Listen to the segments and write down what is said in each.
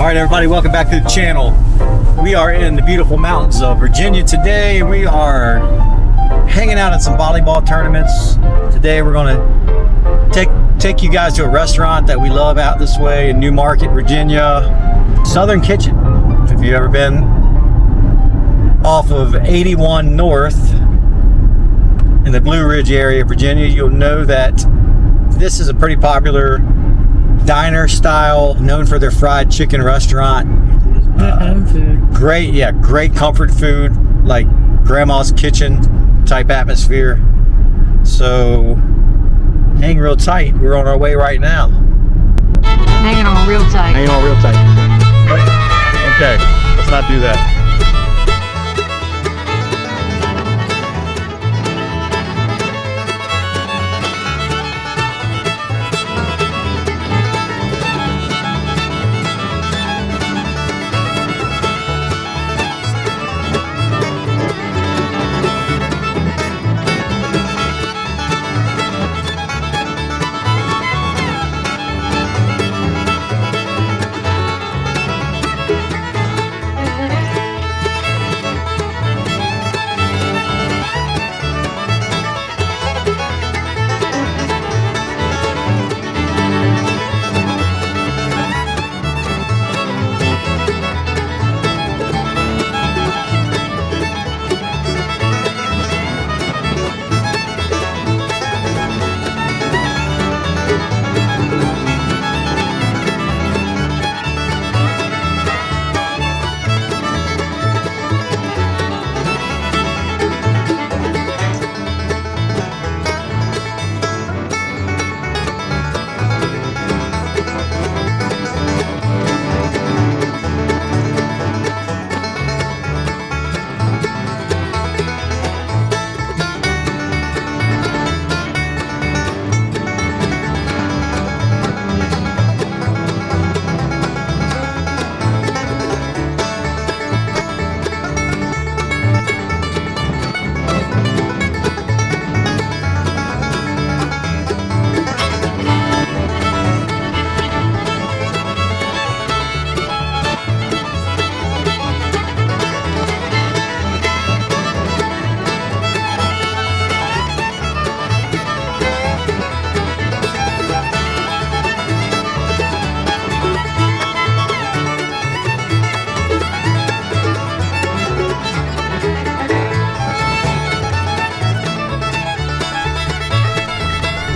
right, everybody, welcome back to the channel. We are in the beautiful mountains of Virginia today. We are hanging out at some volleyball tournaments. Today we're going to take you guys to a restaurant that we love out this way in New Market, Virginia. Southern Kitchen. If you've ever been off of 81 North in the Blue Ridge area of Virginia, you'll know that this is a pretty popular diner style, known for their fried chicken restaurant. Great comfort food, like grandma's kitchen type atmosphere. So hang real tight, we're on our way right now. Hanging on real tight. Hang on real tight. Okay, let's not do that.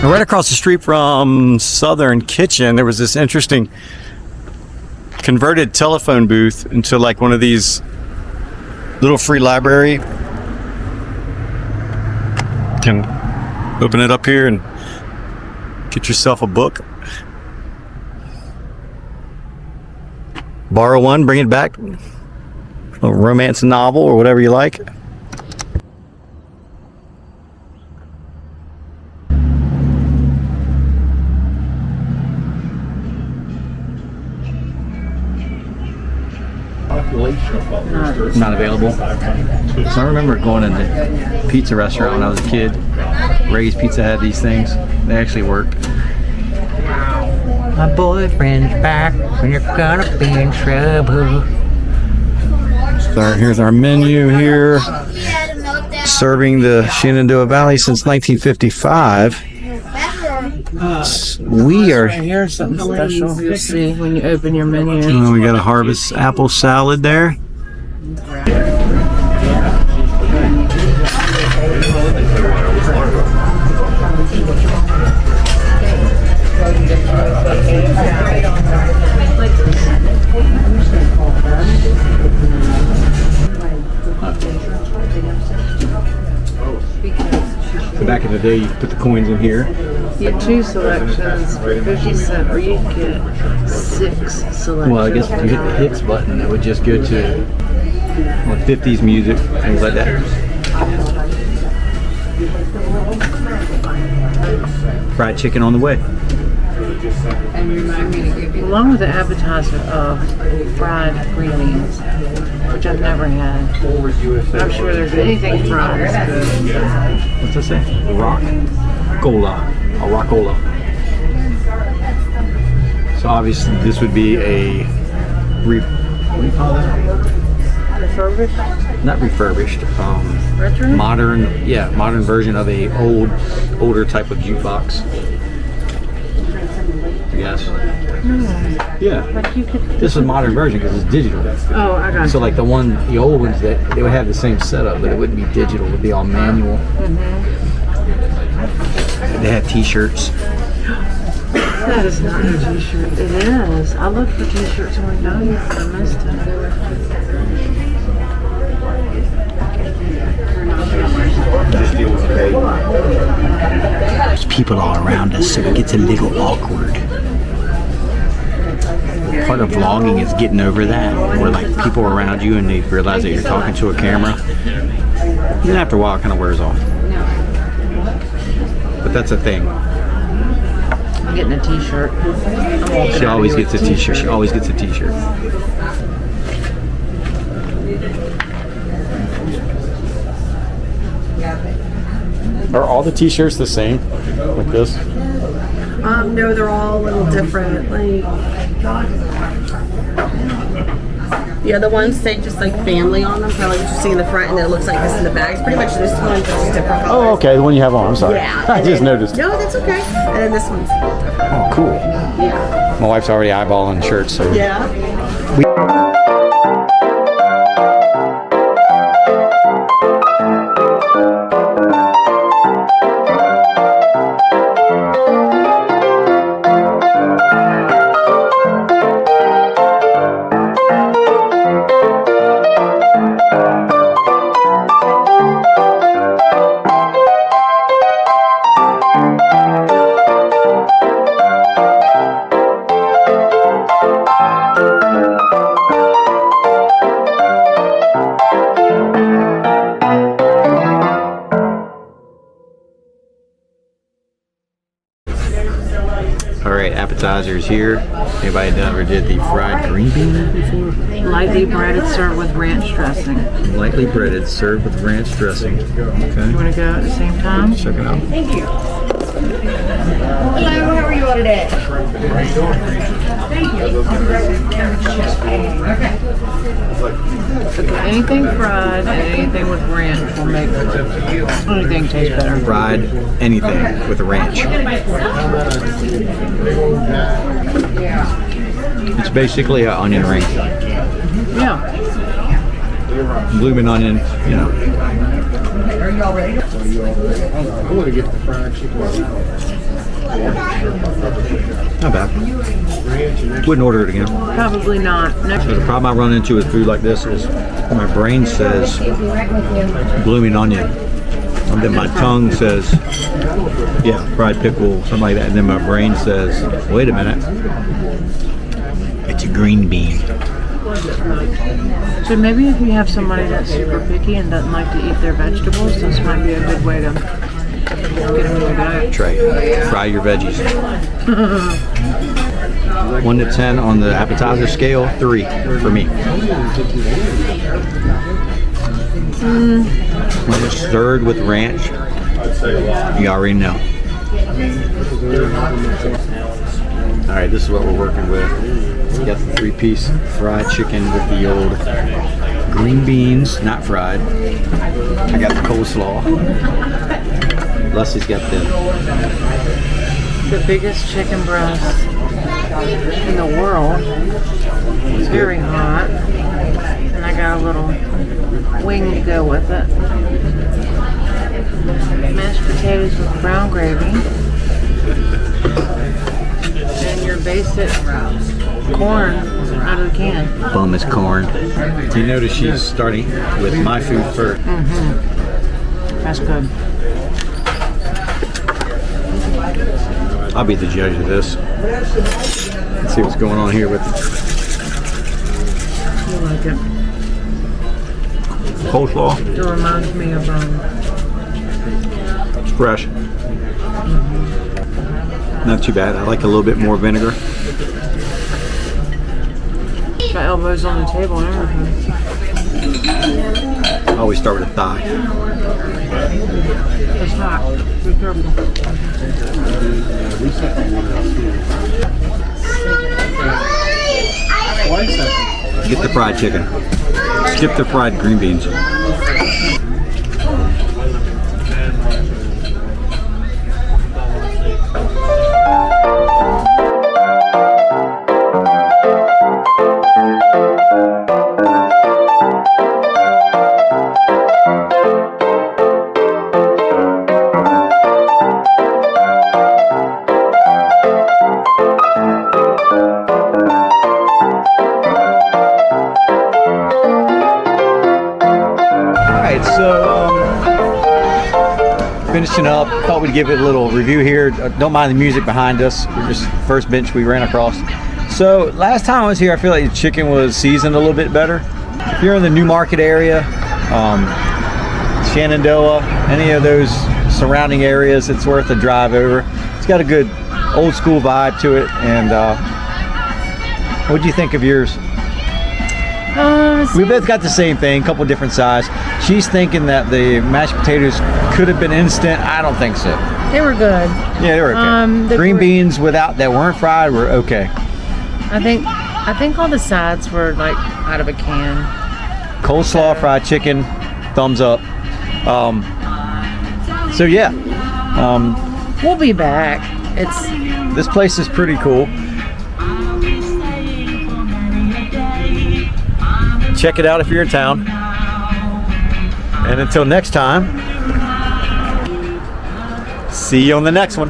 Right across the street from Southern Kitchen, there was this interesting converted telephone booth into like one of these little free library. You can open it up here and get yourself a book. Borrow one, bring it back. A romance novel or whatever you like. Not available. So I remember going in the pizza restaurant when I was a kid. Ray's Pizza had these things. They actually work. My boyfriend's back when you're gonna be in trouble. So here's our menu here. Serving the Shenandoah Valley since 1955. We are. Here's something special you'll see when you open your menu. Oh, we got a harvest apple salad there. Back in the day, you put the coins in here. You get 2 selections for 50 cents, or you get 6 selections. Well, I guess if you hit the hits button, it would just go to like 50s music, things like that. Fried chicken on the way. Along with the appetizer of fried green beans, which I've never had. But I'm sure there's anything fried. What's that say? Rockola. A rockola. So obviously this would be a what do you call that? Refurbished? Not refurbished. Retro? Modern version of a older type of jukebox. Yes. Yeah. Like you could. This is a modern version because it's digital. Oh, I got So you. like the old ones that they would have the same setup, but it wouldn't be digital. It would be all manual. They had T-shirts. That is not a t-shirt. It is. I looked for t-shirts and went down here. I missed it. There's people all around us, so it gets a little awkward. Part of vlogging is getting over that, where like people are around you and they realize that you're talking to a camera. Then after a while, it kind of wears off. But that's a thing. I'm getting a t-shirt. She always gets a t-shirt. She always gets a t-shirt. Are all the t-shirts the same? Like this? No, they're all a little different. Like, the other ones say just like family on them, kind of like what you see in the front, and then it looks like this in the bags. Pretty much this one's just different colors. Oh, okay. The one you have on. I'm sorry. Yeah. I just noticed. No, that's okay. And then this one's a little different. Oh, cool. Yeah. My wife's already eyeballing shirts, so. Yeah. Alright, appetizers here. Anybody ever did the fried green bean before? Lightly breaded, served with ranch dressing. Lightly breaded, served with ranch dressing. You Okay. want to go at the same time? Check it out. Thank you. Hello, how are you all today? Okay, anything fried and anything with ranch will make anything taste better. Fried anything with a ranch. It's basically an onion ring. Yeah. Blooming onion, you know. Not bad. Wouldn't order it again. Probably not. Next. So the problem I run into with food like this is my brain says blooming onion. And then my tongue says, yeah, fried pickle, something like that. And then my brain says, wait a minute. It's a green bean. So maybe if you have somebody that's super picky and doesn't like to eat their vegetables, this might be a good way to get them in their diet. Try it. Fry your veggies. 1 to 10 on the appetizer scale, 3 for me. When it's served with ranch, you already know. All right, this is what we're working with. We got the 3-piece fried chicken with the old green beans, not fried. I got the coleslaw. Leslie's got the biggest chicken breast in the world. It's very hot. And I got a little wing to go with it. Mashed potatoes with brown gravy. And your basic corn out of the can. bum is corn. You notice she's starting with my food first. That's good. I'll be the judge of this. Let's see what's going on here with You like it. coleslaw. It reminds me of It's fresh. Not too bad. I like a little bit more vinegar. got elbows on the table and everything. I always start with a thigh. It's hot. Be careful. Why is that? Get the fried chicken. Skip the fried green beans. Finishing up, thought we'd give it a little review here. Don't mind the music behind us. We're just first bench we ran across. So last time I was here, I feel like the chicken was seasoned a little bit better. If you're in the New Market area, Shenandoah, any of those surrounding areas, it's worth a drive over. It's got a good old school vibe to it. And what do you think of yours? We both got the same thing, couple different size. She's thinking that the mashed potatoes could have been instant. I don't think so. They were good. Yeah, they were okay. The green beans that weren't fried were okay. I think all the sides were like out of a can. Coleslaw, fried chicken, thumbs up. So yeah, We'll be back. this place is pretty cool. Check it out if you're in town. And until next time, see you on the next one.